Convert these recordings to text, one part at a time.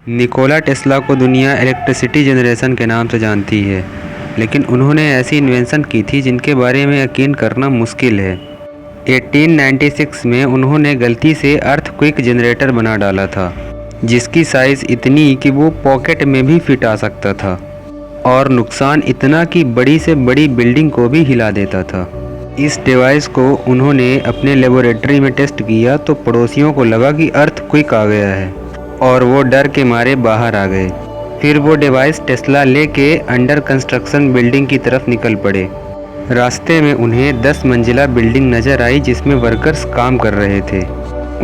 Nikola Tesla को दुनिया electricity generation के नाम से जानती है, लेकिन उन्होंने ऐसी इन्वेंशन की थी जिनके बारे में यकीन करना मुश्किल है। 1896 में उन्होंने गलती से अर्थक्वेक जनरेटर बना डाला था, जिसकी साइज़ इतनी कि वो पॉकेट में भी फिट आ सकता था और नुकसान इतना कि बड़ी से बड़ी बिल्डिंग को भी हिला देता था। इस डिवाइस को उन्होंने अपने लेबोरेटरी में टेस्ट किया तो पड़ोसियों को लगा कि अर्थक्वेक आ गया है और वो डर के मारे बाहर आ गए। फिर वो डिवाइस टेस्ला लेके अंडर कंस्ट्रक्शन बिल्डिंग की तरफ निकल पड़े। रास्ते में उन्हें 10 मंजिला बिल्डिंग नज़र आई जिसमें वर्कर्स काम कर रहे थे।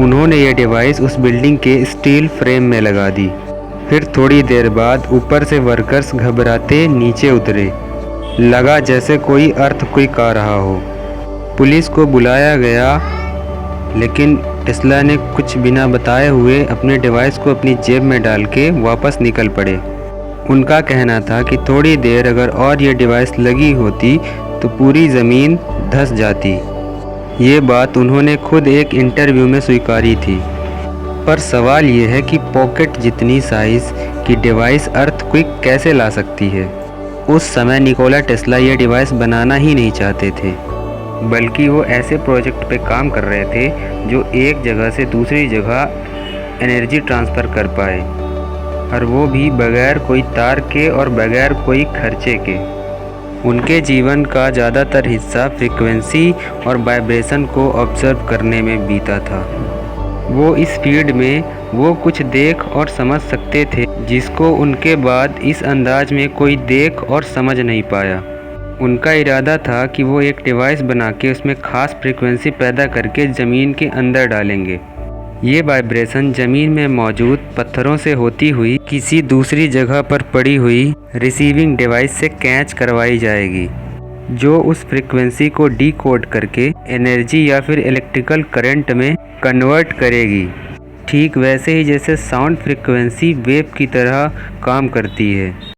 उन्होंने ये डिवाइस उस बिल्डिंग के स्टील फ्रेम में लगा दी। फिर थोड़ी देर बाद ऊपर से वर्कर्स घबराते नीचे उतरे। लगा जैसे कोई अर्थक्वेक आ रहा हो। पुलिस को बुलाया गया, लेकिन टेस्ला ने कुछ बिना बताए हुए अपने डिवाइस को अपनी जेब में डाल के वापस निकल पड़े। उनका कहना था कि थोड़ी देर अगर और ये डिवाइस लगी होती तो पूरी ज़मीन धंस जाती। ये बात उन्होंने खुद एक इंटरव्यू में स्वीकारी थी। पर सवाल ये है कि पॉकेट जितनी साइज़ की डिवाइस अर्थक्वेक कैसे ला सकती है। उस समय निकोला टेस्ला ये डिवाइस बनाना ही नहीं चाहते थे, बल्कि वो ऐसे प्रोजेक्ट पे काम कर रहे थे जो एक जगह से दूसरी जगह एनर्जी ट्रांसफ़र कर पाए, और वो भी बगैर कोई तार के और बगैर कोई खर्चे के। उनके जीवन का ज़्यादातर हिस्सा फ्रीक्वेंसी और वाइब्रेशन को ऑब्ज़र्व करने में बीता था। वो इस फील्ड में वो कुछ देख और समझ सकते थे जिसको उनके बाद इस अंदाज में कोई देख और समझ नहीं पाया। उनका इरादा था कि वो एक डिवाइस बना के उसमें ख़ास फ्रीक्वेंसी पैदा करके ज़मीन के अंदर डालेंगे। ये वाइब्रेशन ज़मीन में मौजूद पत्थरों से होती हुई किसी दूसरी जगह पर पड़ी हुई रिसीविंग डिवाइस से कैच करवाई जाएगी, जो उस फ्रीक्वेंसी को डीकोड करके एनर्जी या फिर इलेक्ट्रिकल करंट में कन्वर्ट करेगी। ठीक वैसे ही जैसे साउंड फ्रीक्वेंसी वेव की तरह काम करती है।